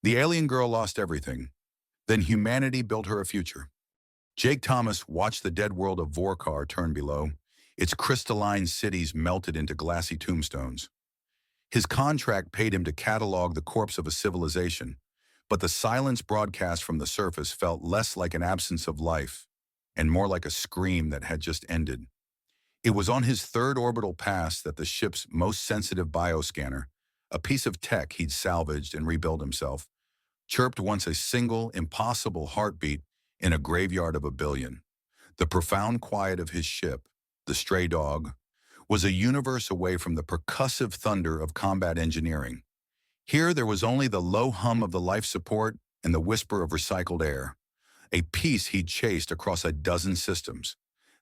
The alien girl lost everything. Then humanity built her a future. Jake Thomas watched the dead world of Vorkar turn below. Its crystalline cities melted into glassy tombstones. His contract paid him to catalog the corpse of a civilization, but the silence broadcast from the surface felt less like an absence of life and more like a scream that had just ended. It was on his third orbital pass that the ship's most sensitive bioscanner, a piece of tech he'd salvaged and rebuilt himself, chirped once a single, impossible heartbeat in a graveyard of a billion. The profound quiet of his ship, the stray dog, was a universe away from the percussive thunder of combat engineering. Here there was only the low hum of the life support and the whisper of recycled air, a peace he'd chased across a dozen systems.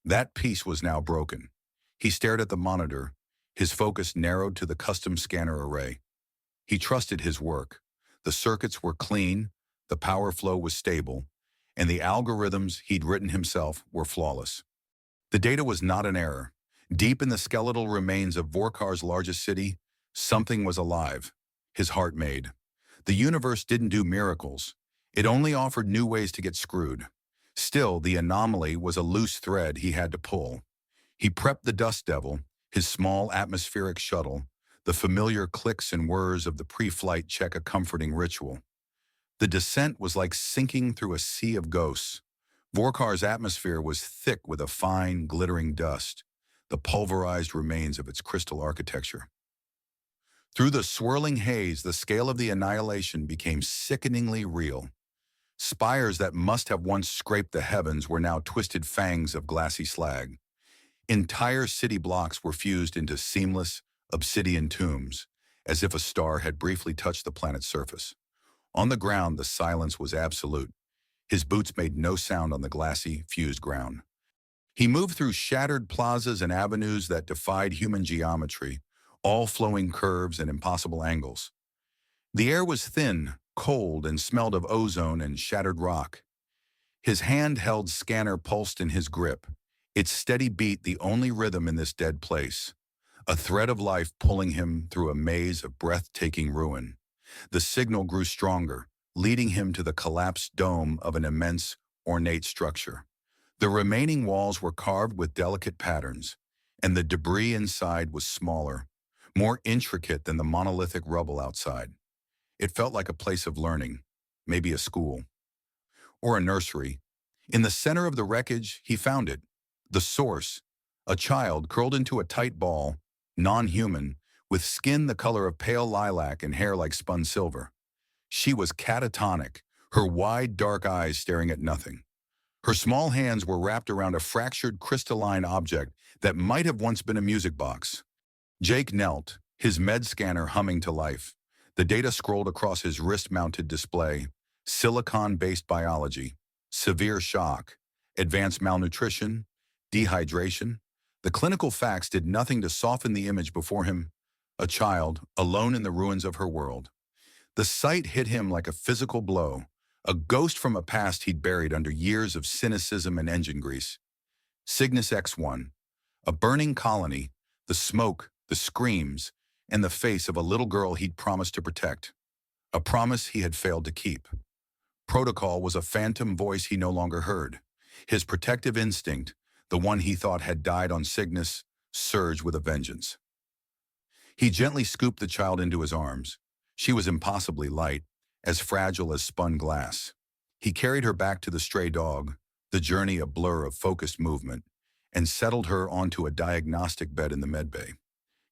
That peace was now broken. He stared at the monitor, his focus narrowed to the custom scanner array. He trusted his work. The circuits were clean, the power flow was stable, and the algorithms he'd written himself were flawless. The data was not an error. Deep in the skeletal remains of Vorkar's largest city, something was alive. His heart made. The universe didn't do miracles. It only offered new ways to get screwed. Still, the anomaly was a loose thread he had to pull. He prepped the Dust Devil, his small atmospheric shuttle, the familiar clicks and whirs of the pre-flight check a comforting ritual. The descent was like sinking through a sea of ghosts. Vorkar's atmosphere was thick with a fine, glittering dust, the pulverized remains of its crystal architecture. Through the swirling haze, the scale of the annihilation became sickeningly real. Spires that must have once scraped the heavens were now twisted fangs of glassy slag. Entire city blocks were fused into seamless, obsidian tombs, as if a star had briefly touched the planet's surface. On the ground, the silence was absolute. His boots made no sound on the glassy, fused ground. He moved through shattered plazas and avenues that defied human geometry, all flowing curves and impossible angles. The air was thin, cold, and smelled of ozone and shattered rock. His handheld scanner pulsed in his grip, its steady beat the only rhythm in this dead place, a thread of life pulling him through a maze of breathtaking ruin. The signal grew stronger, leading him to the collapsed dome of an immense, ornate structure. The remaining walls were carved with delicate patterns, and the debris inside was smaller, more intricate than the monolithic rubble outside. It felt like a place of learning, maybe a school, or a nursery. In the center of the wreckage, he found it, the source, a child curled into a tight ball, non-human, with skin the color of pale lilac and hair like spun silver. She was catatonic, her wide, dark eyes staring at nothing. Her small hands were wrapped around a fractured crystalline object that might have once been a music box. Jake knelt, his med scanner humming to life. The data scrolled across his wrist-mounted display: silicon-based biology, severe shock, advanced malnutrition, dehydration. The clinical facts did nothing to soften the image before him: a child, alone in the ruins of her world. The sight hit him like a physical blow, a ghost from a past he'd buried under years of cynicism and engine grease. Cygnus X1, a burning colony, the smoke, the screams, and the face of a little girl he'd promised to protect. A promise he had failed to keep. Protocol was a phantom voice he no longer heard. His protective instinct, the one he thought had died on Cygnus, surged with a vengeance. He gently scooped the child into his arms. She was impossibly light, as fragile as spun glass. He carried her back to the stray dog, the journey a blur of focused movement, and settled her onto a diagnostic bed in the medbay.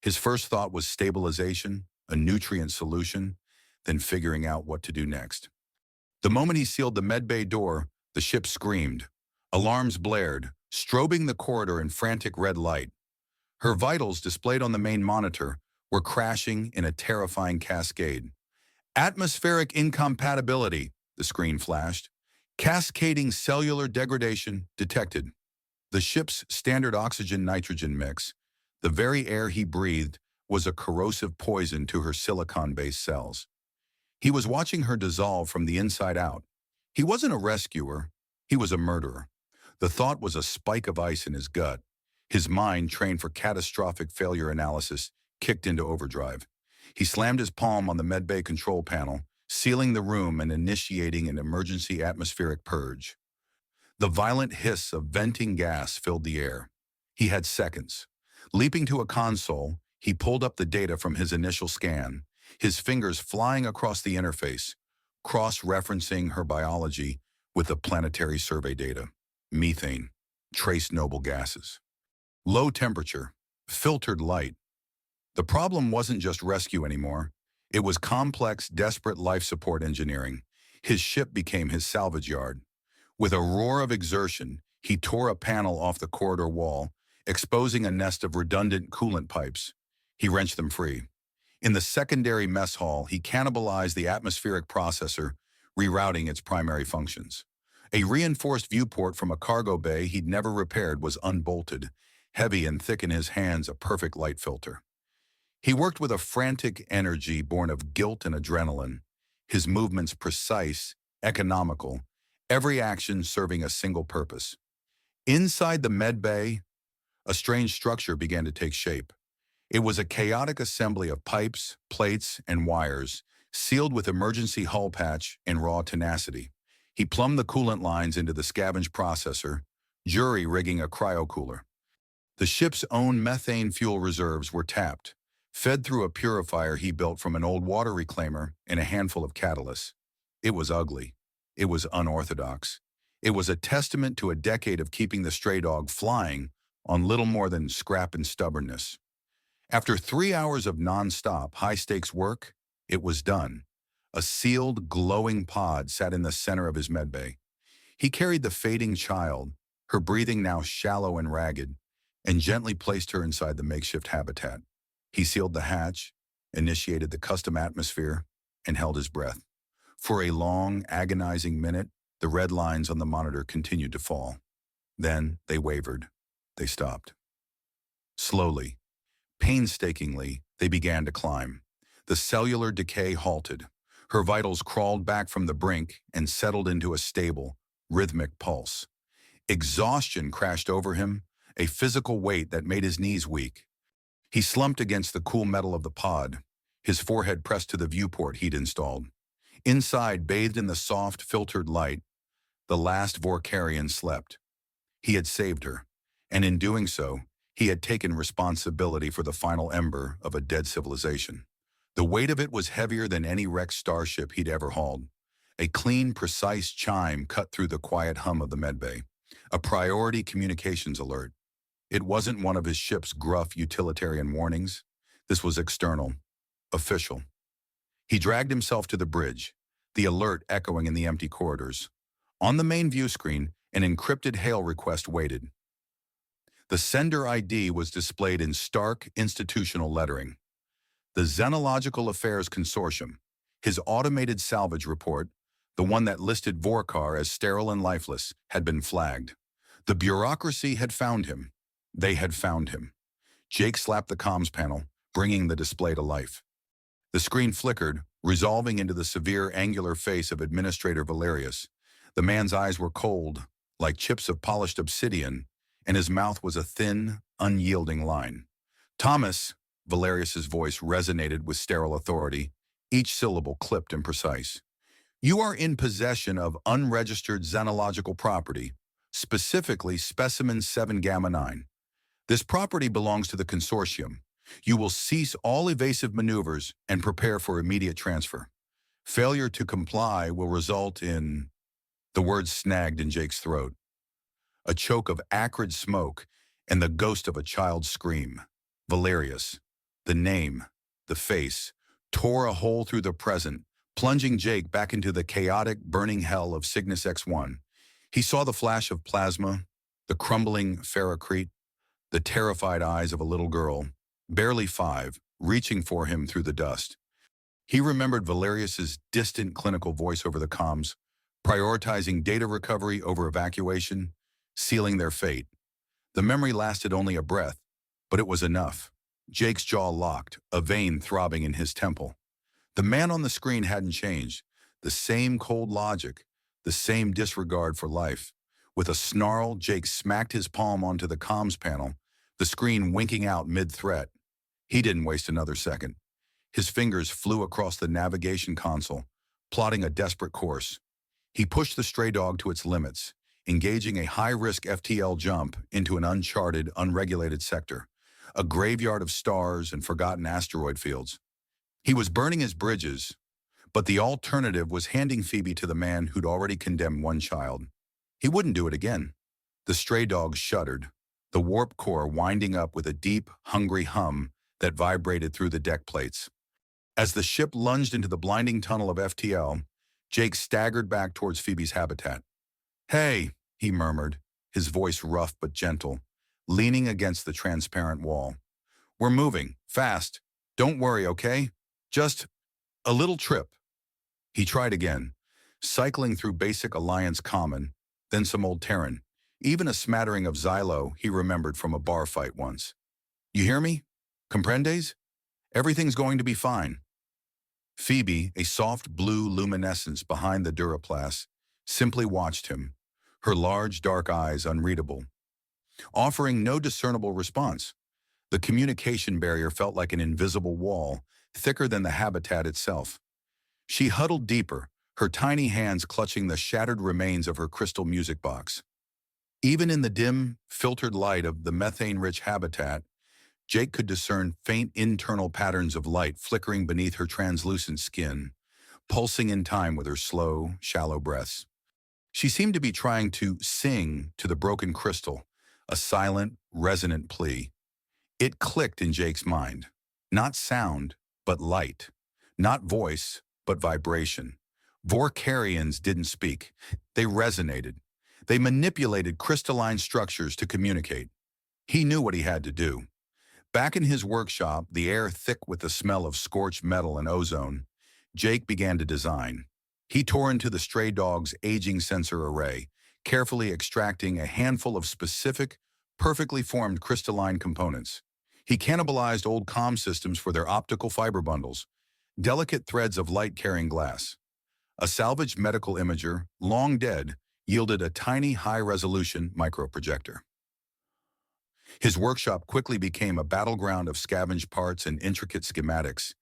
His first thought was stabilization, a nutrient solution, then figuring out what to do next. The moment he sealed the medbay door, the ship screamed. Alarms blared, strobing the corridor in frantic red light. Her vitals, displayed on the main monitor, were crashing in a terrifying cascade. Atmospheric incompatibility, the screen flashed. Cascading cellular degradation detected. The ship's standard oxygen-nitrogen mix, the very air he breathed, was a corrosive poison to her silicon-based cells. He was watching her dissolve from the inside out. He wasn't a rescuer, he was a murderer. The thought was a spike of ice in his gut. His mind, trained for catastrophic failure analysis, kicked into overdrive. He slammed his palm on the medbay control panel, sealing the room and initiating an emergency atmospheric purge. The violent hiss of venting gas filled the air. He had seconds. Leaping to a console, he pulled up the data from his initial scan, his fingers flying across the interface, cross-referencing her biology with the planetary survey data. Methane, trace noble gases. Low temperature, filtered light. The problem wasn't just rescue anymore. It was complex, desperate life support engineering. His ship became his salvage yard. With a roar of exertion, he tore a panel off the corridor wall, exposing a nest of redundant coolant pipes. He wrenched them free. In the secondary mess hall, he cannibalized the atmospheric processor, rerouting its primary functions. A reinforced viewport from a cargo bay he'd never repaired was unbolted, heavy and thick in his hands, a perfect light filter. He worked with a frantic energy born of guilt and adrenaline, his movements precise, economical, every action serving a single purpose. Inside the med bay, a strange structure began to take shape. It was a chaotic assembly of pipes, plates, and wires, sealed with emergency hull patch and raw tenacity. He plumbed the coolant lines into the scavenge processor, jury-rigging a cryocooler. The ship's own methane fuel reserves were tapped, fed through a purifier he built from an old water reclaimer and a handful of catalysts. It was ugly. It was unorthodox. It was a testament to a decade of keeping the stray dog flying on little more than scrap and stubbornness. After 3 hours of non-stop, high-stakes work, it was done. A sealed, glowing pod sat in the center of his medbay. He carried the fading child, her breathing now shallow and ragged, and gently placed her inside the makeshift habitat. He sealed the hatch, initiated the custom atmosphere, and held his breath. For a long, agonizing minute, the red lines on the monitor continued to fall. Then they wavered. They stopped. Slowly, painstakingly, they began to climb. The cellular decay halted. Her vitals crawled back from the brink and settled into a stable, rhythmic pulse. Exhaustion crashed over him, a physical weight that made his knees weak. He slumped against the cool metal of the pod, his forehead pressed to the viewport he'd installed. Inside, bathed in the soft, filtered light, the last Vorkarian slept. He had saved her, and in doing so, he had taken responsibility for the final ember of a dead civilization. The weight of it was heavier than any wrecked starship he'd ever hauled. A clean, precise chime cut through the quiet hum of the medbay. A priority communications alert. It wasn't one of his ship's gruff utilitarian warnings. This was external, official. He dragged himself to the bridge, the alert echoing in the empty corridors. On the main view screen, an encrypted hail request waited. The sender ID was displayed in stark institutional lettering. The Xenological Affairs Consortium, his automated salvage report, the one that listed Vorkar as sterile and lifeless, had been flagged. The bureaucracy had found him. They had found him. Jake slapped the comms panel, bringing the display to life. The screen flickered, resolving into the severe angular face of Administrator Valerius. The man's eyes were cold, like chips of polished obsidian, and his mouth was a thin, unyielding line. Thomas, Valerius's voice resonated with sterile authority, each syllable clipped and precise. You are in possession of unregistered xenological property, specifically Specimen 7 Gamma 9. This property belongs to the consortium. You will cease all evasive maneuvers and prepare for immediate transfer. Failure to comply will result in... The words snagged in Jake's throat. A choke of acrid smoke and the ghost of a child's scream. Valerius, the name, the face, tore a hole through the present, plunging Jake back into the chaotic, burning hell of Cygnus X1. He saw the flash of plasma, the crumbling ferrocrete, the terrified eyes of a little girl, barely 5, reaching for him through the dust. He remembered Valerius's distant clinical voice over the comms, prioritizing data recovery over evacuation, sealing their fate. The memory lasted only a breath, but it was enough. Jake's jaw locked, a vein throbbing in his temple. The man on the screen hadn't changed. The same cold logic, the same disregard for life. With a snarl, Jake smacked his palm onto the comms panel, the screen winking out mid-threat. He didn't waste another second. His fingers flew across the navigation console, plotting a desperate course. He pushed the stray dog to its limits, engaging a high-risk FTL jump into an uncharted, unregulated sector, a graveyard of stars and forgotten asteroid fields. He was burning his bridges, but the alternative was handing Phoebe to the man who'd already condemned one child. He wouldn't do it again. The stray dog shuddered, the warp core winding up with a deep, hungry hum that vibrated through the deck plates. As the ship lunged into the blinding tunnel of FTL, Jake staggered back towards Phoebe's habitat. "Hey," he murmured, his voice rough but gentle, leaning against the transparent wall. "We're moving, fast. Don't worry, okay? Just a little trip." He tried again, cycling through basic Alliance Common, then some old Terran, even a smattering of Xylo he remembered from a bar fight once. "You hear me? Comprendes? Everything's going to be fine." Phoebe, a soft blue luminescence behind the Duraplast, simply watched him, her large dark eyes unreadable, offering no discernible response. The communication barrier felt like an invisible wall, thicker than the habitat itself. She huddled deeper, her tiny hands clutching the shattered remains of her crystal music box. Even in the dim, filtered light of the methane-rich habitat, Jake could discern faint internal patterns of light flickering beneath her translucent skin, pulsing in time with her slow, shallow breaths. She seemed to be trying to sing to the broken crystal, a silent, resonant plea. It clicked in Jake's mind. Not sound, but light. Not voice, but vibration. Vorkarians didn't speak. They resonated. They manipulated crystalline structures to communicate. He knew what he had to do. Back in his workshop, the air thick with the smell of scorched metal and ozone, Jake began to design. He tore into the stray dog's aging sensor array, carefully extracting a handful of specific, perfectly formed crystalline components. He cannibalized old comm systems for their optical fiber bundles, delicate threads of light-carrying glass. A salvaged medical imager, long dead, yielded a tiny high-resolution microprojector. His workshop quickly became a battleground of scavenged parts and intricate schematics,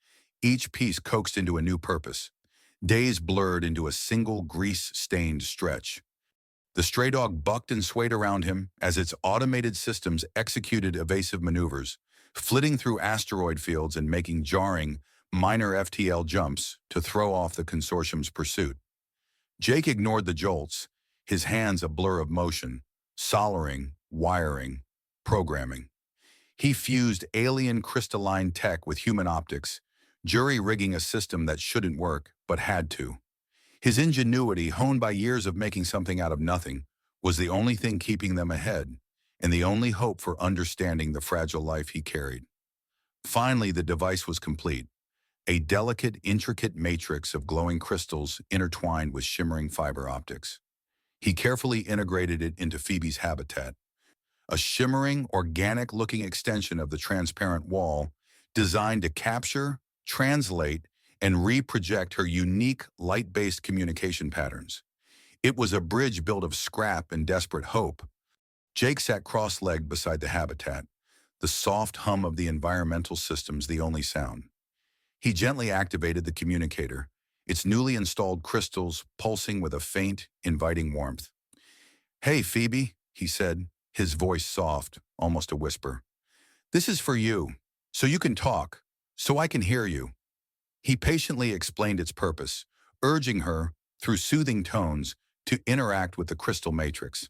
each piece coaxed into a new purpose. Days blurred into a single grease-stained stretch. The stray dog bucked and swayed around him as its automated systems executed evasive maneuvers, flitting through asteroid fields and making jarring, minor FTL jumps to throw off the consortium's pursuit. Jake ignored the jolts, his hands a blur of motion, soldering, wiring, programming. He fused alien crystalline tech with human optics, jury-rigging a system that shouldn't work, but had to. His ingenuity, honed by years of making something out of nothing, was the only thing keeping them ahead, and the only hope for understanding the fragile life he carried. Finally, the device was complete, a delicate, intricate matrix of glowing crystals intertwined with shimmering fiber optics. He carefully integrated it into Phoebe's habitat, a shimmering, organic-looking extension of the transparent wall designed to capture, translate, and reproject her unique light-based communication patterns. It was a bridge built of scrap and desperate hope. Jake sat cross-legged beside the habitat, the soft hum of the environmental systems the only sound. He gently activated the communicator, its newly installed crystals pulsing with a faint, inviting warmth. "Hey, Phoebe," he said, his voice soft, almost a whisper. "This is for you, so you can talk, so I can hear you." He patiently explained its purpose, urging her, through soothing tones, to interact with the crystal matrix.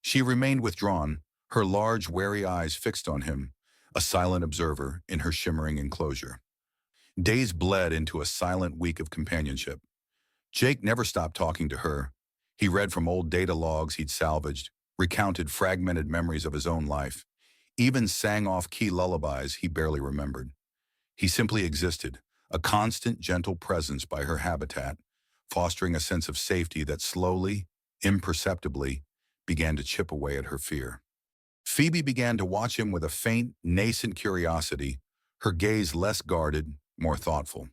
She remained withdrawn, her large, wary eyes fixed on him, a silent observer in her shimmering enclosure. Days bled into a silent week of companionship. Jake never stopped talking to her. He read from old data logs he'd salvaged, recounted fragmented memories of his own life, even sang off key lullabies he barely remembered. He simply existed, a constant, gentle presence by her habitat, fostering a sense of safety that slowly, imperceptibly, began to chip away at her fear. Phoebe began to watch him with a faint, nascent curiosity, her gaze less guarded, more thoughtful.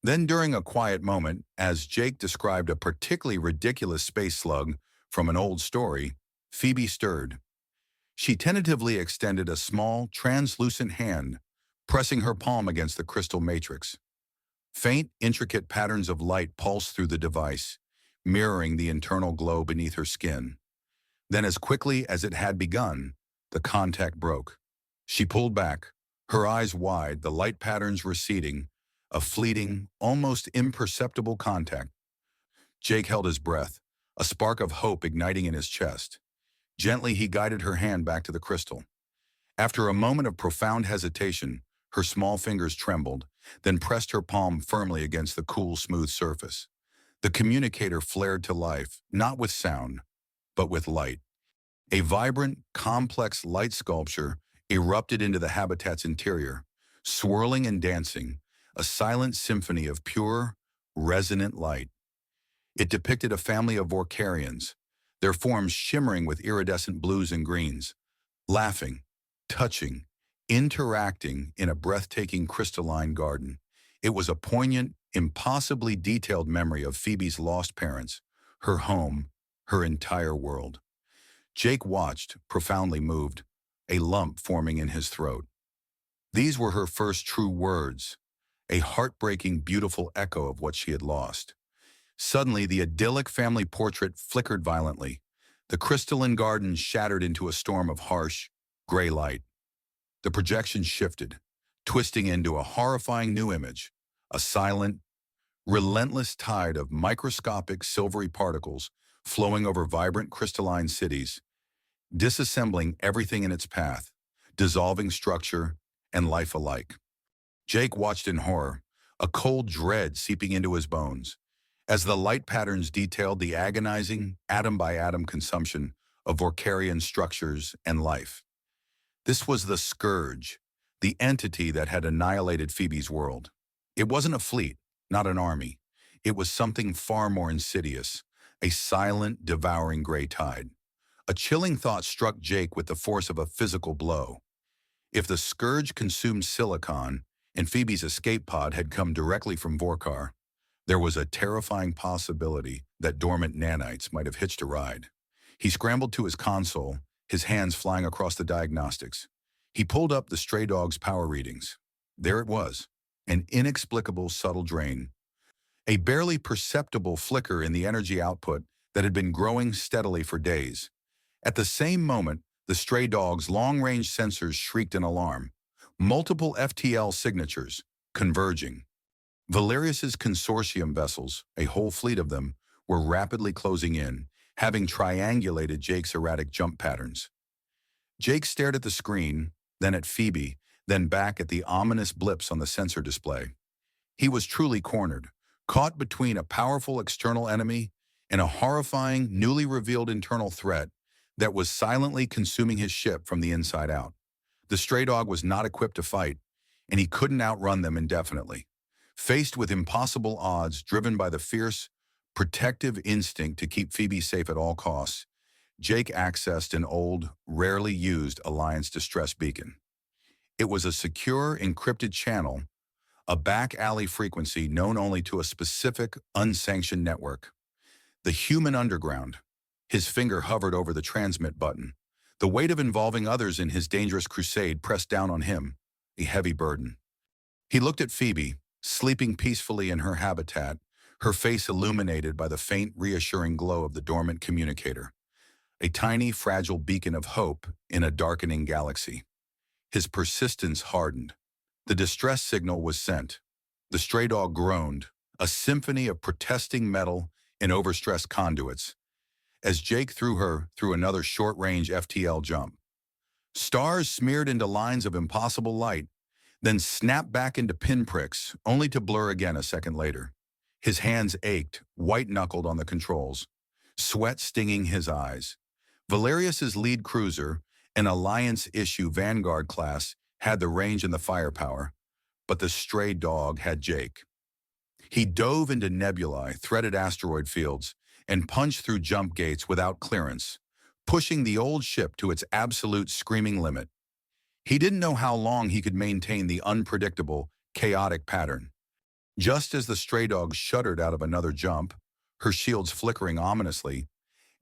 Then during a quiet moment, as Jake described a particularly ridiculous space slug from an old story, Phoebe stirred. She tentatively extended a small, translucent hand, pressing her palm against the crystal matrix. Faint, intricate patterns of light pulsed through the device, mirroring the internal glow beneath her skin. Then, as quickly as it had begun, the contact broke. She pulled back, her eyes wide, the light patterns receding, a fleeting, almost imperceptible contact. Jake held his breath, a spark of hope igniting in his chest. Gently, he guided her hand back to the crystal. After a moment of profound hesitation, her small fingers trembled, then pressed her palm firmly against the cool, smooth surface. The communicator flared to life, not with sound, but with light. A vibrant, complex light sculpture erupted into the habitat's interior, swirling and dancing, a silent symphony of pure, resonant light. It depicted a family of Vorkarians, their forms shimmering with iridescent blues and greens, laughing, touching, interacting in a breathtaking crystalline garden. It was a poignant, impossibly detailed memory of Phoebe's lost parents, her home, her entire world. Jake watched, profoundly moved, a lump forming in his throat. These were her first true words, a heartbreaking, beautiful echo of what she had lost. Suddenly, the idyllic family portrait flickered violently. The crystalline garden shattered into a storm of harsh, gray light. The projection shifted, twisting into a horrifying new image, a silent, relentless tide of microscopic silvery particles flowing over vibrant crystalline cities, disassembling everything in its path, dissolving structure and life alike. Jake watched in horror, a cold dread seeping into his bones, as the light patterns detailed the agonizing, atom-by-atom consumption of Vorkarian structures and life. This was the scourge, the entity that had annihilated Phoebe's world. It wasn't a fleet, not an army. It was something far more insidious, a silent, devouring gray tide. A chilling thought struck Jake with the force of a physical blow. If the scourge consumed silicon, and Phoebe's escape pod had come directly from Vorkar, there was a terrifying possibility that dormant nanites might have hitched a ride. He scrambled to his console, his hands flying across the diagnostics. He pulled up the stray dog's power readings. There it was, an inexplicable subtle drain, a barely perceptible flicker in the energy output that had been growing steadily for days. At the same moment, the stray dog's long-range sensors shrieked in alarm. Multiple FTL signatures, converging. Valerius's consortium vessels, a whole fleet of them, were rapidly closing in, having triangulated Jake's erratic jump patterns. Jake stared at the screen, then at Phoebe, then back at the ominous blips on the sensor display. He was truly cornered, caught between a powerful external enemy and a horrifying, newly revealed internal threat that was silently consuming his ship from the inside out. The stray dog was not equipped to fight, and he couldn't outrun them indefinitely. Faced with impossible odds driven by the fierce, protective instinct to keep Phoebe safe at all costs, Jake accessed an old, rarely used Alliance distress beacon. It was a secure, encrypted channel, a back alley frequency known only to a specific, unsanctioned network. The human underground. His finger hovered over the transmit button. The weight of involving others in his dangerous crusade pressed down on him, a heavy burden. He looked at Phoebe, sleeping peacefully in her habitat, her face illuminated by the faint, reassuring glow of the dormant communicator, a tiny, fragile beacon of hope in a darkening galaxy. His persistence hardened. The distress signal was sent. The stray dog groaned, a symphony of protesting metal and overstressed conduits, as Jake threw her through another short-range FTL jump. Stars smeared into lines of impossible light, then snapped back into pinpricks, only to blur again a second later. His hands ached, white-knuckled on the controls, sweat stinging his eyes. Valerius's lead cruiser, an Alliance-issue Vanguard class, had the range and the firepower, but the stray dog had Jake. He dove into nebulae, threaded asteroid fields, and punched through jump gates without clearance, pushing the old ship to its absolute screaming limit. He didn't know how long he could maintain the unpredictable, chaotic pattern. Just as the stray dog shuddered out of another jump, her shields flickering ominously,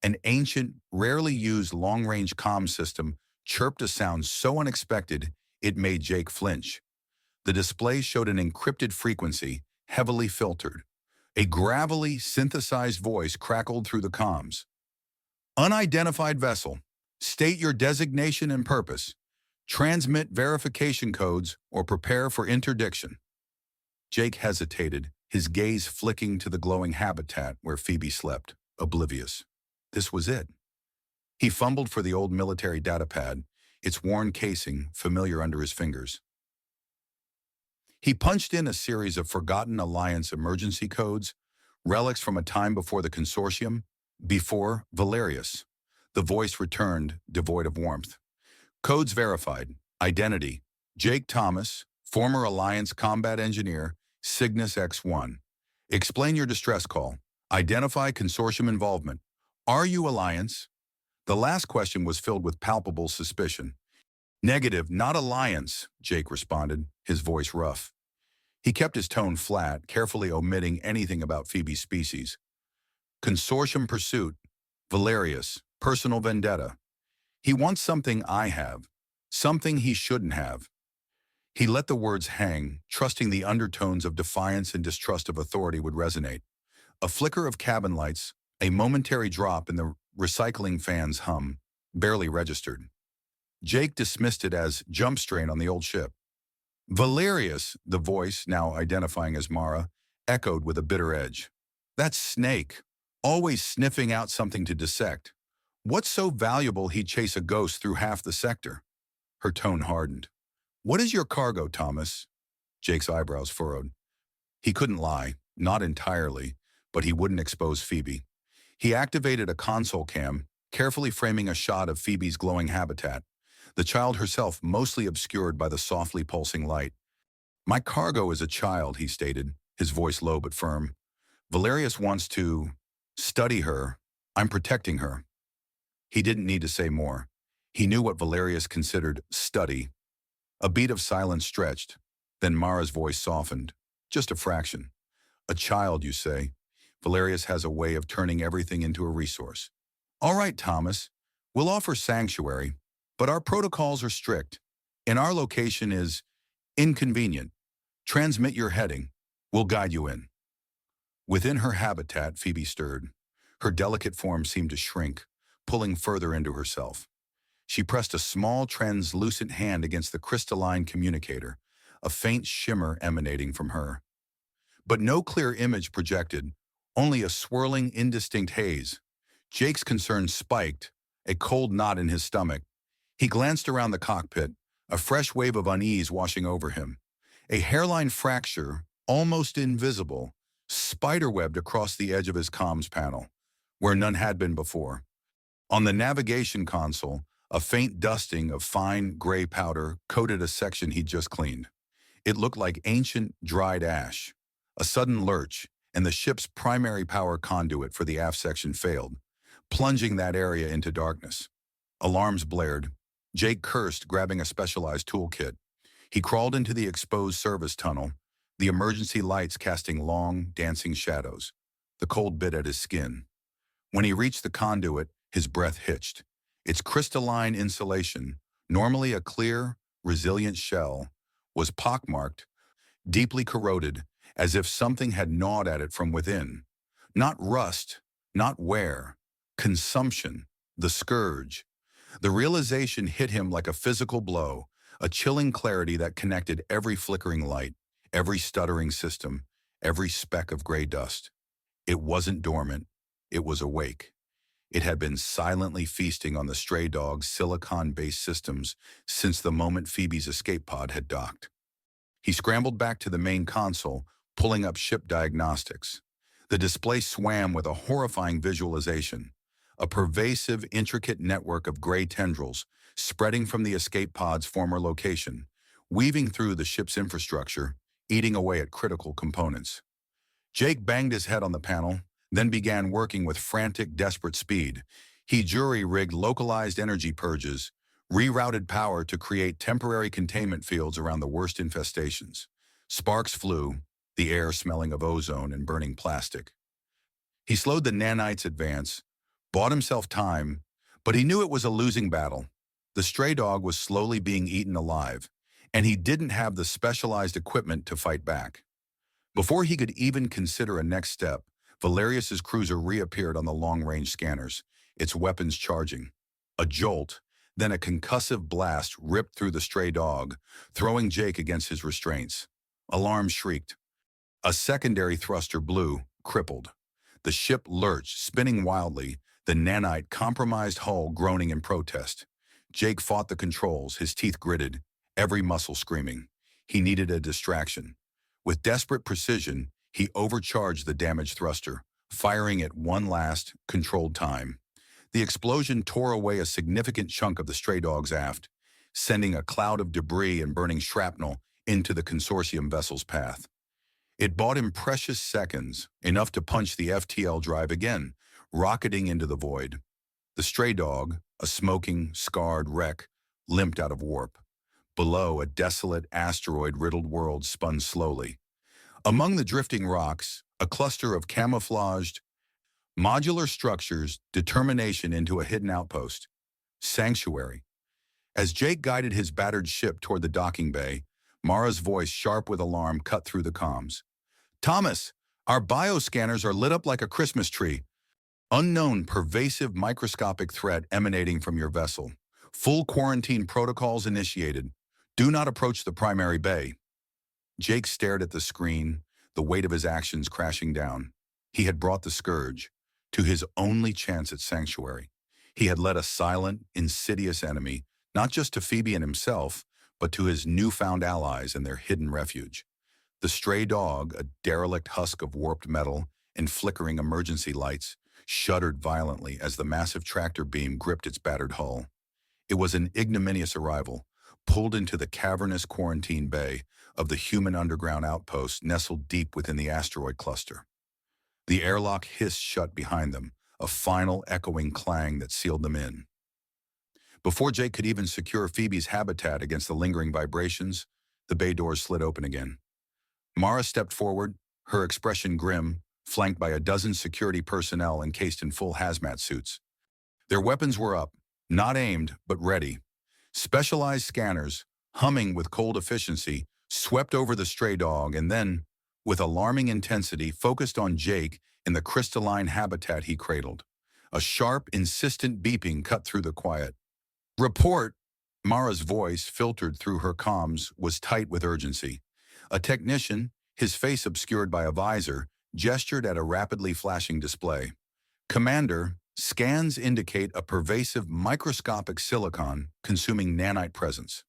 an ancient, rarely used long-range comm system chirped a sound so unexpected it made Jake flinch. The display showed an encrypted frequency, heavily filtered. A gravelly, synthesized voice crackled through the comms. Unidentified vessel. State your designation and purpose. Transmit verification codes or prepare for interdiction. Jake hesitated, his gaze flicking to the glowing habitat where Phoebe slept, oblivious. This was it. He fumbled for the old military datapad, its worn casing familiar under his fingers. He punched in a series of forgotten Alliance emergency codes, relics from a time before the consortium, before Valerius. The voice returned, devoid of warmth. Codes verified. Identity: Jake Thomas, former Alliance combat engineer, Cygnus X1. Explain your distress call. Identify consortium involvement. Are you Alliance? The last question was filled with palpable suspicion. Negative, not Alliance, Jake responded, his voice rough. He kept his tone flat, carefully omitting anything about Phoebe's species. Consortium pursuit. Valerius. Personal vendetta. He wants something I have. Something he shouldn't have. He let the words hang, trusting the undertones of defiance and distrust of authority would resonate. A flicker of cabin lights, a momentary drop in the recycling fan's hum, barely registered. Jake dismissed it as jump strain on the old ship. Valerius, the voice, now identifying as Mara, echoed with a bitter edge. That snake, always sniffing out something to dissect. What's so valuable he'd chase a ghost through half the sector? Her tone hardened. What is your cargo, Thomas? Jake's eyebrows furrowed. He couldn't lie, not entirely, but he wouldn't expose Phoebe. He activated a console cam, carefully framing a shot of Phoebe's glowing habitat, the child herself mostly obscured by the softly pulsing light. My cargo is a child, he stated, his voice low but firm. Valerius wants to study her. I'm protecting her. He didn't need to say more. He knew what Valerius considered study. A beat of silence stretched, then Mara's voice softened. Just a fraction. A child, you say. Valerius has a way of turning everything into a resource. All right, Thomas, we'll offer sanctuary, but our protocols are strict, and our location is inconvenient. Transmit your heading. We'll guide you in. Within her habitat, Phoebe stirred. Her delicate form seemed to shrink, pulling further into herself. She pressed a small, translucent hand against the crystalline communicator, a faint shimmer emanating from her. But no clear image projected, only a swirling, indistinct haze. Jake's concern spiked, a cold knot in his stomach. He glanced around the cockpit, a fresh wave of unease washing over him. A hairline fracture, almost invisible, spiderwebbed across the edge of his comms panel, where none had been before. On the navigation console, a faint dusting of fine gray powder coated a section he'd just cleaned. It looked like ancient, dried ash. A sudden lurch, and the ship's primary power conduit for the aft section failed, plunging that area into darkness. Alarms blared. Jake cursed, grabbing a specialized toolkit. He crawled into the exposed service tunnel, the emergency lights casting long, dancing shadows. The cold bit at his skin. When he reached the conduit, his breath hitched. Its crystalline insulation, normally a clear, resilient shell, was pockmarked, deeply corroded, as if something had gnawed at it from within. Not rust, not wear, consumption, the scourge. The realization hit him like a physical blow, a chilling clarity that connected every flickering light, every stuttering system, every speck of gray dust. It wasn't dormant, it was awake. It had been silently feasting on the stray dog's silicon-based systems since the moment Phoebe's escape pod had docked. He scrambled back to the main console, pulling up ship diagnostics. The display swam with a horrifying visualization, a pervasive, intricate network of gray tendrils spreading from the escape pod's former location, weaving through the ship's infrastructure, eating away at critical components. Jake banged his head on the panel, then began working with frantic, desperate speed. He jury-rigged localized energy purges, rerouted power to create temporary containment fields around the worst infestations. Sparks flew, the air smelling of ozone and burning plastic. He slowed the nanites' advance, bought himself time, but he knew it was a losing battle. The stray dog was slowly being eaten alive, and he didn't have the specialized equipment to fight back. Before he could even consider a next step, Valerius's cruiser reappeared on the long-range scanners, its weapons charging. A jolt, then a concussive blast ripped through the stray dog, throwing Jake against his restraints. Alarm shrieked. A secondary thruster blew, crippled. The ship lurched, spinning wildly, the nanite compromised hull groaning in protest. Jake fought the controls, his teeth gritted, every muscle screaming. He needed a distraction. With desperate precision, he overcharged the damaged thruster, firing it one last, controlled time. The explosion tore away a significant chunk of the stray dog's aft, sending a cloud of debris and burning shrapnel into the consortium vessel's path. It bought him precious seconds, enough to punch the FTL drive again, rocketing into the void. The stray dog, a smoking, scarred wreck, limped out of warp. Below, a desolate, asteroid-riddled world spun slowly. Among the drifting rocks, a cluster of camouflaged, modular structures, determination into a hidden outpost. Sanctuary. As Jake guided his battered ship toward the docking bay, Mara's voice, sharp with alarm, cut through the comms. Thomas, our bioscanners are lit up like a Christmas tree. Unknown, pervasive, microscopic threat emanating from your vessel. Full quarantine protocols initiated. Do not approach the primary bay. Jake stared at the screen, the weight of his actions crashing down. He had brought the scourge to his only chance at sanctuary. He had led a silent, insidious enemy, not just to Phoebe and himself, but to his newfound allies and their hidden refuge. The stray dog, a derelict husk of warped metal and flickering emergency lights, shuddered violently as the massive tractor beam gripped its battered hull. It was an ignominious arrival, pulled into the cavernous quarantine bay of the human underground outpost nestled deep within the asteroid cluster. The airlock hissed shut behind them, a final echoing clang that sealed them in. Before Jake could even secure Phoebe's habitat against the lingering vibrations, the bay doors slid open again. Mara stepped forward, her expression grim, flanked by a dozen security personnel encased in full hazmat suits. Their weapons were up, not aimed, but ready. Specialized scanners, humming with cold efficiency, swept over the stray dog and then, with alarming intensity, focused on Jake in the crystalline habitat he cradled. A sharp, insistent beeping cut through the quiet. Report! Mara's voice, filtered through her comms, was tight with urgency. A technician, his face obscured by a visor, gestured at a rapidly flashing display. Commander, scans indicate a pervasive microscopic silicon-consuming nanite presence.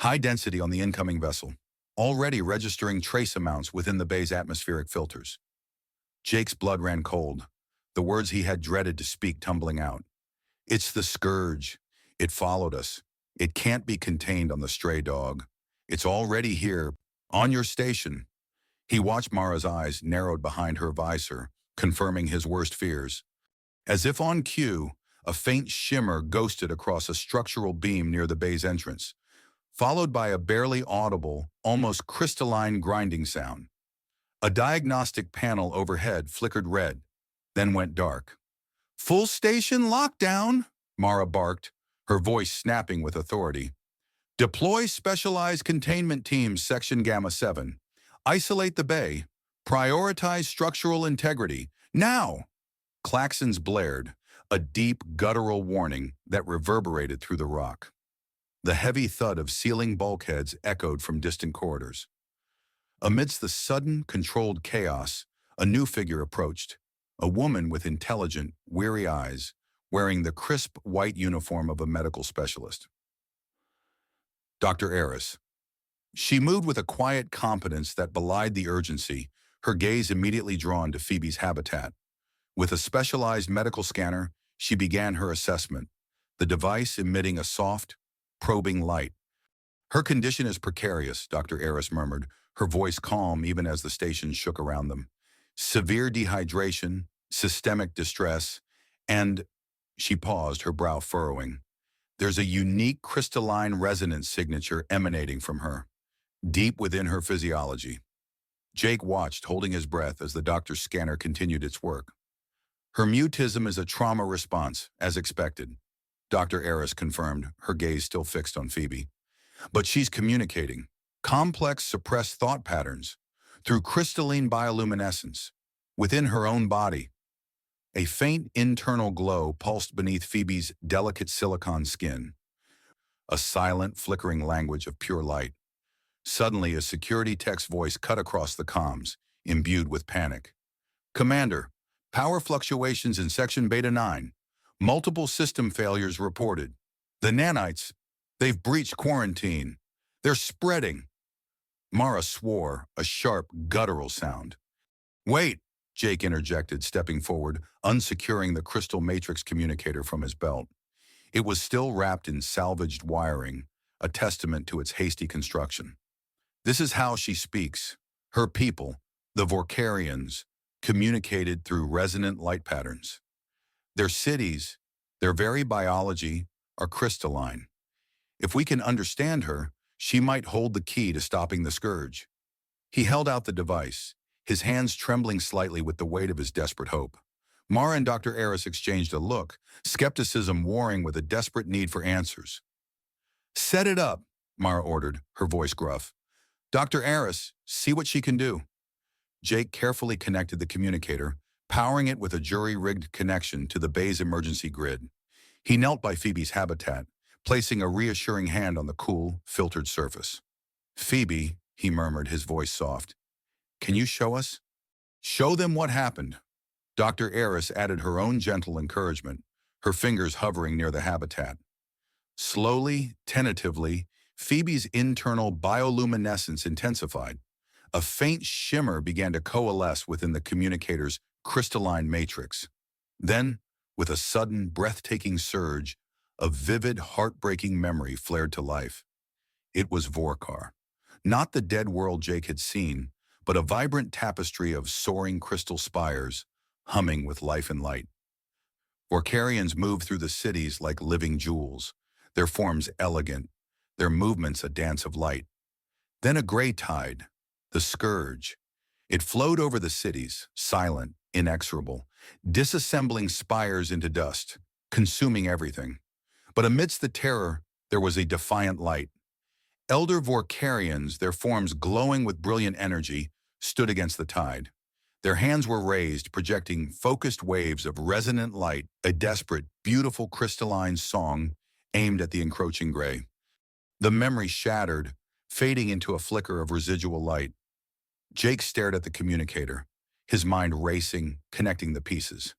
High density on the incoming vessel, already registering trace amounts within the bay's atmospheric filters. Jake's blood ran cold, the words he had dreaded to speak tumbling out. It's the scourge. It followed us. It can't be contained on the stray dog. It's already here, on your station. He watched Mara's eyes narrowed behind her visor, confirming his worst fears. As if on cue, a faint shimmer ghosted across a structural beam near the bay's entrance, followed by a barely audible, almost crystalline grinding sound. A diagnostic panel overhead flickered red, then went dark. Full station lockdown, Mara barked, her voice snapping with authority. Deploy specialized containment teams, Section Gamma 7. Isolate the bay. Prioritize structural integrity. Now! Claxons blared, a deep, guttural warning that reverberated through the rock. The heavy thud of sealing bulkheads echoed from distant corridors. Amidst the sudden, controlled chaos, a new figure approached, a woman with intelligent, weary eyes, wearing the crisp white uniform of a medical specialist. Dr. Eris. She moved with a quiet competence that belied the urgency, her gaze immediately drawn to Phoebe's habitat. With a specialized medical scanner, she began her assessment, the device emitting a soft, probing light. Her condition is precarious, Dr. Eris murmured, her voice calm even as the station shook around them. Severe dehydration, systemic distress, and, she paused, her brow furrowing. There's a unique crystalline resonance signature emanating from her, deep within her physiology. Jake watched, holding his breath as the doctor's scanner continued its work. Her mutism is a trauma response, as expected, Dr. Eris confirmed, her gaze still fixed on Phoebe. But she's communicating complex, suppressed thought patterns through crystalline bioluminescence. Within her own body, a faint internal glow pulsed beneath Phoebe's delicate silicone skin, a silent, flickering language of pure light. Suddenly, a security tech's voice cut across the comms, imbued with panic. "Commander, power fluctuations in Section Beta 9. Multiple system failures reported. The nanites, they've breached quarantine. They're spreading." Mara swore, a sharp, guttural sound. "Wait," Jake interjected, stepping forward, unsecuring the crystal matrix communicator from his belt. It was still wrapped in salvaged wiring, a testament to its hasty construction. "This is how she speaks. Her people, the Vorkarians, communicated through resonant light patterns. Their cities, their very biology, are crystalline. If we can understand her, she might hold the key to stopping the scourge." He held out the device, his hands trembling slightly with the weight of his desperate hope. Mara and Dr. Eris exchanged a look, skepticism warring with a desperate need for answers. "Set it up," Mara ordered, her voice gruff. "Dr. Eris, see what she can do." Jake carefully connected the communicator, powering it with a jury-rigged connection to the bay's emergency grid. He knelt by Phoebe's habitat, placing a reassuring hand on the cool, filtered surface. "Phoebe," he murmured, his voice soft, "can you show us?" "Show them what happened." Dr. Eris added her own gentle encouragement, her fingers hovering near the habitat. Slowly, tentatively, Phoebe's internal bioluminescence intensified. A faint shimmer began to coalesce within the communicator's crystalline matrix. Then, with a sudden, breathtaking surge, a vivid, heartbreaking memory flared to life. It was Vorkar. Not the dead world Jake had seen, but a vibrant tapestry of soaring crystal spires, humming with life and light. Vorkarians moved through the cities like living jewels, their forms elegant, their movements a dance of light. Then a gray tide, the scourge. It flowed over the cities, silent, inexorable, disassembling spires into dust, consuming everything. But amidst the terror, there was a defiant light. Elder Vorkarians, their forms glowing with brilliant energy, stood against the tide. Their hands were raised, projecting focused waves of resonant light, a desperate, beautiful crystalline song aimed at the encroaching gray. The memory shattered, fading into a flicker of residual light. Jake stared at the communicator, his mind racing, connecting the pieces.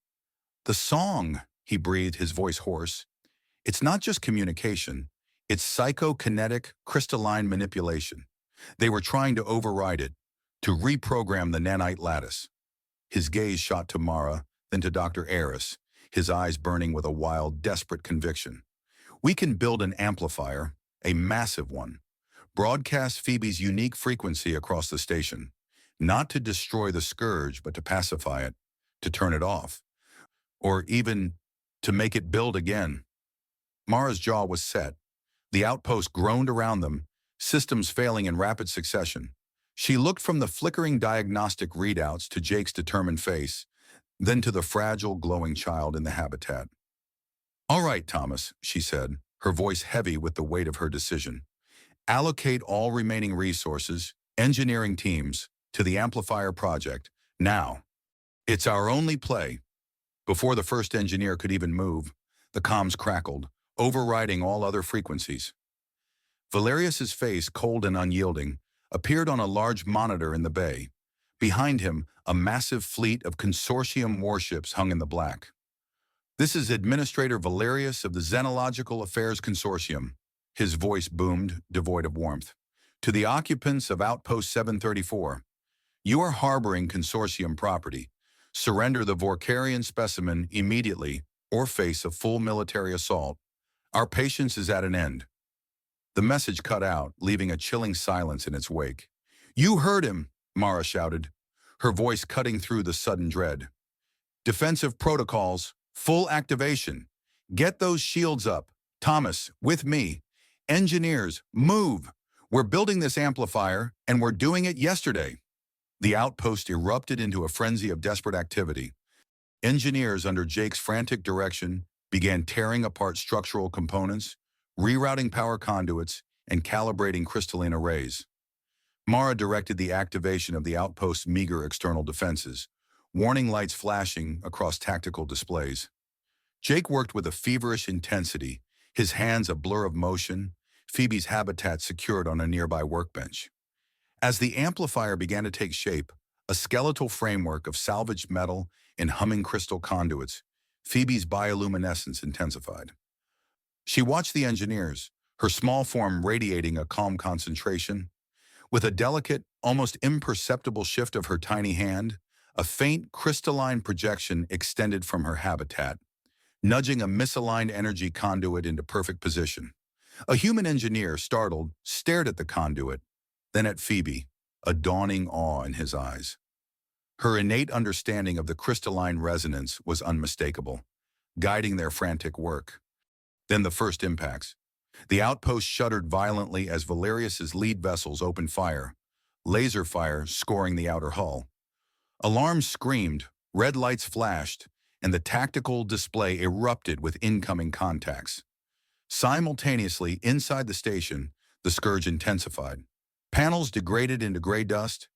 "The song," he breathed, his voice hoarse. "It's not just communication. It's psychokinetic, crystalline manipulation. They were trying to override it, to reprogram the nanite lattice." His gaze shot to Mara, then to Dr. Eris, his eyes burning with a wild, desperate conviction. "We can build an amplifier, a massive one. Broadcast Phoebe's unique frequency across the station. Not to destroy the scourge, but to pacify it, to turn it off, or even to make it build again." Mara's jaw was set. The outpost groaned around them, systems failing in rapid succession. She looked from the flickering diagnostic readouts to Jake's determined face, then to the fragile, glowing child in the habitat. "All right, Thomas," she said, her voice heavy with the weight of her decision. "Allocate all remaining resources, engineering teams, to the Amplifier project, now. It's our only play." Before the first engineer could even move, the comms crackled, overriding all other frequencies. Valerius's face, cold and unyielding, appeared on a large monitor in the bay. Behind him, a massive fleet of consortium warships hung in the black. "This is Administrator Valerius of the Xenological Affairs Consortium." His voice boomed, devoid of warmth. "To the occupants of Outpost 734, you are harboring consortium property. Surrender the Vorkarian specimen immediately or face a full military assault. Our patience is at an end." The message cut out, leaving a chilling silence in its wake. "You heard him," Mara shouted, her voice cutting through the sudden dread. "Defensive protocols, full activation. Get those shields up. Thomas, with me. Engineers, move. We're building this amplifier, and we're doing it yesterday." The outpost erupted into a frenzy of desperate activity. Engineers, under Jake's frantic direction, began tearing apart structural components, rerouting power conduits, and calibrating crystalline arrays. Mara directed the activation of the outpost's meager external defenses, warning lights flashing across tactical displays. Jake worked with a feverish intensity, his hands a blur of motion, Phoebe's habitat secured on a nearby workbench. As the amplifier began to take shape, a skeletal framework of salvaged metal and humming crystal conduits, Phoebe's bioluminescence intensified. She watched the engineers, her small form radiating a calm concentration. With a delicate, almost imperceptible shift of her tiny hand, a faint crystalline projection extended from her habitat, nudging a misaligned energy conduit into perfect position. A human engineer, startled, stared at the conduit, then at Phoebe, a dawning awe in his eyes. Her innate understanding of the crystalline resonance was unmistakable, guiding their frantic work. Then the first impacts. The outpost shuddered violently as Valerius's lead vessels opened fire, laser fire scoring the outer hull. Alarms screamed, red lights flashed, and the tactical display erupted with incoming contacts. Simultaneously, inside the station, the scourge intensified. Panels degraded into gray dust,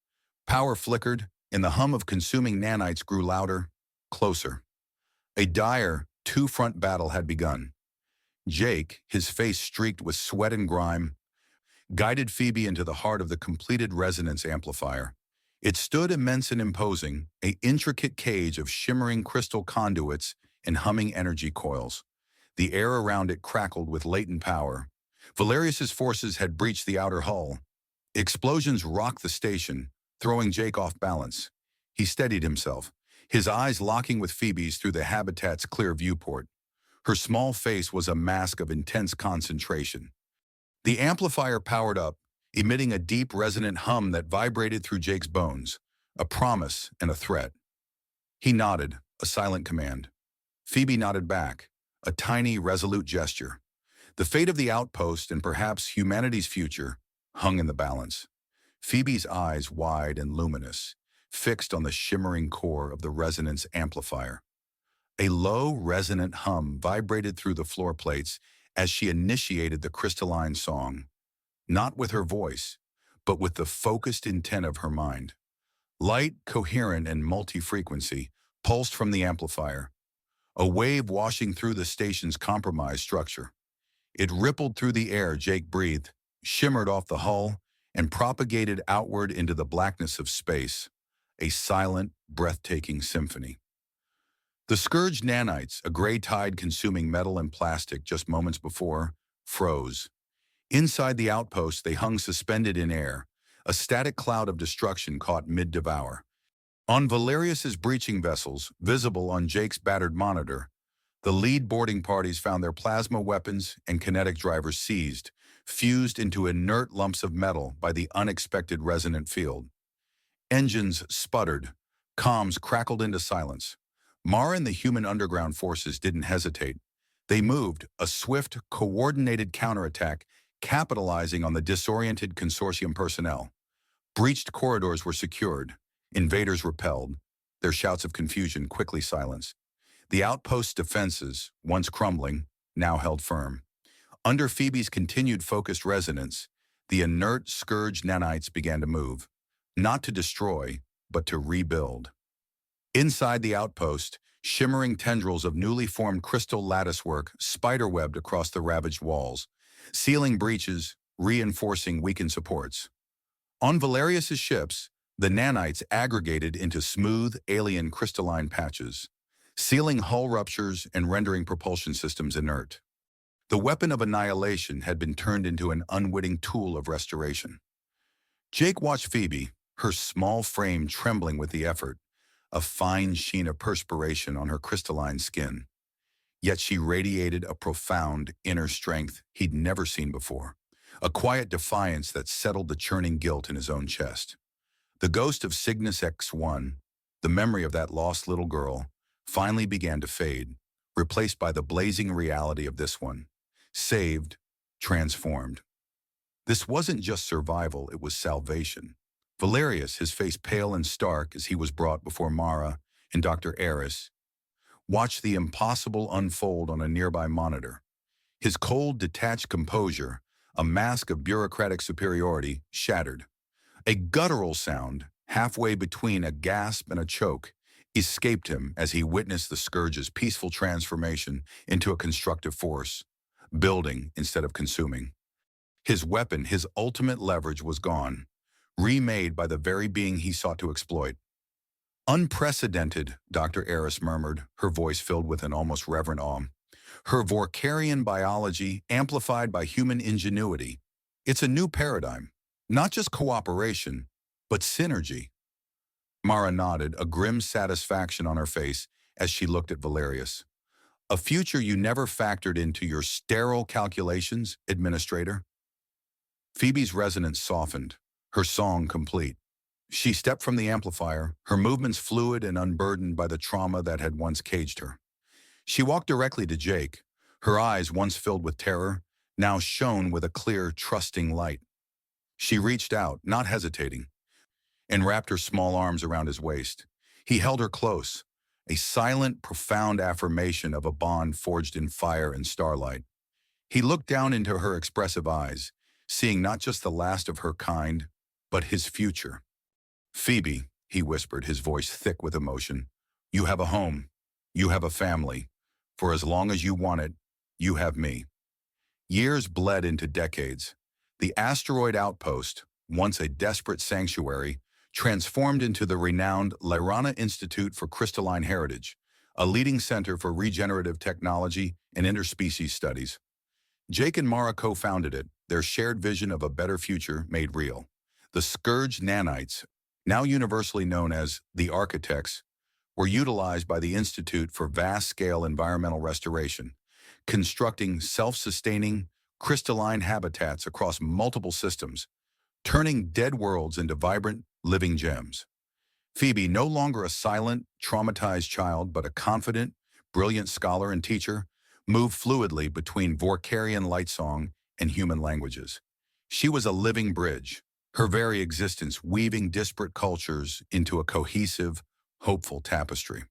power flickered, and the hum of consuming nanites grew louder, closer. A dire, two-front battle had begun. Jake, his face streaked with sweat and grime, guided Phoebe into the heart of the completed resonance amplifier. It stood immense and imposing, an intricate cage of shimmering crystal conduits and humming energy coils. The air around it crackled with latent power. Valerius's forces had breached the outer hull. Explosions rocked the station, throwing Jake off balance. He steadied himself, his eyes locking with Phoebe's through the habitat's clear viewport. Her small face was a mask of intense concentration. The amplifier powered up, emitting a deep, resonant hum that vibrated through Jake's bones, a promise and a threat. He nodded, a silent command. Phoebe nodded back, a tiny, resolute gesture. The fate of the outpost and perhaps humanity's future hung in the balance. Phoebe's eyes, wide and luminous, fixed on the shimmering core of the resonance amplifier. A low, resonant hum vibrated through the floor plates as she initiated the crystalline song, not with her voice, but with the focused intent of her mind. Light, coherent, and multi-frequency pulsed from the amplifier, a wave washing through the station's compromised structure. It rippled through the air Jake breathed, shimmered off the hull, and propagated outward into the blackness of space, a silent, breathtaking symphony. The scourged nanites, a gray tide consuming metal and plastic just moments before, froze. Inside the outpost, they hung suspended in air, a static cloud of destruction caught mid-devour. On Valerius's breaching vessels, visible on Jake's battered monitor, the lead boarding parties found their plasma weapons and kinetic drivers seized, fused into inert lumps of metal by the unexpected resonant field. Engines sputtered, comms crackled into silence. Mara and the human underground forces didn't hesitate. They moved, a swift, coordinated counterattack, capitalizing on the disoriented consortium personnel. Breached corridors were secured, invaders repelled, their shouts of confusion quickly silenced. The outpost's defenses, once crumbling, now held firm. Under Phoebe's continued focused resonance, the inert scourge nanites began to move, not to destroy, but to rebuild. Inside the outpost, shimmering tendrils of newly formed crystal latticework spiderwebbed across the ravaged walls, sealing breaches, reinforcing weakened supports. On Valerius's ships, the nanites aggregated into smooth, alien crystalline patches, sealing hull ruptures and rendering propulsion systems inert. The weapon of annihilation had been turned into an unwitting tool of restoration. Jake watched Phoebe, her small frame trembling with the effort, a fine sheen of perspiration on her crystalline skin. Yet she radiated a profound inner strength he'd never seen before, a quiet defiance that settled the churning guilt in his own chest. The ghost of Cygnus X1, the memory of that lost little girl, finally began to fade, replaced by the blazing reality of this one, saved, transformed. This wasn't just survival, it was salvation. Valerius, his face pale and stark as he was brought before Mara and Dr. Eris, watched the impossible unfold on a nearby monitor. His cold, detached composure, a mask of bureaucratic superiority, shattered. A guttural sound, halfway between a gasp and a choke, escaped him as he witnessed the Scourge's peaceful transformation into a constructive force, building instead of consuming. His weapon, his ultimate leverage, was gone, remade by the very being he sought to exploit. Unprecedented, Dr. Eris murmured, her voice filled with an almost reverent awe. Her Vorkarian biology amplified by human ingenuity. It's a new paradigm, not just cooperation, but synergy. Mara nodded, a grim satisfaction on her face as she looked at Valerius. A future you never factored into your sterile calculations, Administrator? Phoebe's resonance softened, her song complete. She stepped from the amplifier, her movements fluid and unburdened by the trauma that had once caged her. She walked directly to Jake, her eyes once filled with terror, now shone with a clear, trusting light. She reached out, not hesitating, and wrapped her small arms around his waist. He held her close, a silent, profound affirmation of a bond forged in fire and starlight. He looked down into her expressive eyes, seeing not just the last of her kind, but his future. "Phoebe," he whispered, his voice thick with emotion, "you have a home. You have a family. For as long as you want it, you have me." Years bled into decades. The asteroid outpost, once a desperate sanctuary, transformed into the renowned Lyrana Institute for Crystalline Heritage, a leading center for regenerative technology and interspecies studies. Jake and Mara co-founded it, their shared vision of a better future made real. The Scourge nanites, now universally known as the Architects, were utilized by the Institute for vast-scale environmental restoration, constructing self-sustaining, crystalline habitats across multiple systems, turning dead worlds into vibrant, living gems. Phoebe, no longer a silent, traumatized child, but a confident, brilliant scholar and teacher, moved fluidly between Vorkarian lightsong and human languages. She was a living bridge, her very existence weaving disparate cultures into a cohesive, hopeful tapestry.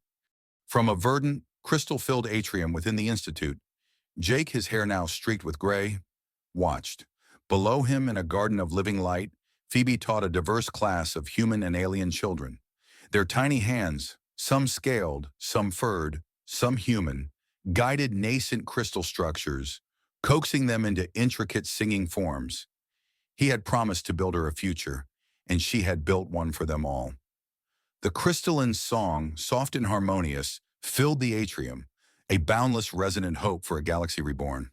From a verdant, crystal-filled atrium within the Institute, Jake, his hair now streaked with gray, watched. Below him, in a garden of living light, Phoebe taught a diverse class of human and alien children. Their tiny hands, some scaled, some furred, some human, guided nascent crystal structures, coaxing them into intricate singing forms. He had promised to build her a future, and she had built one for them all. The crystalline song, soft and harmonious, filled the atrium, a boundless resonant hope for a galaxy reborn.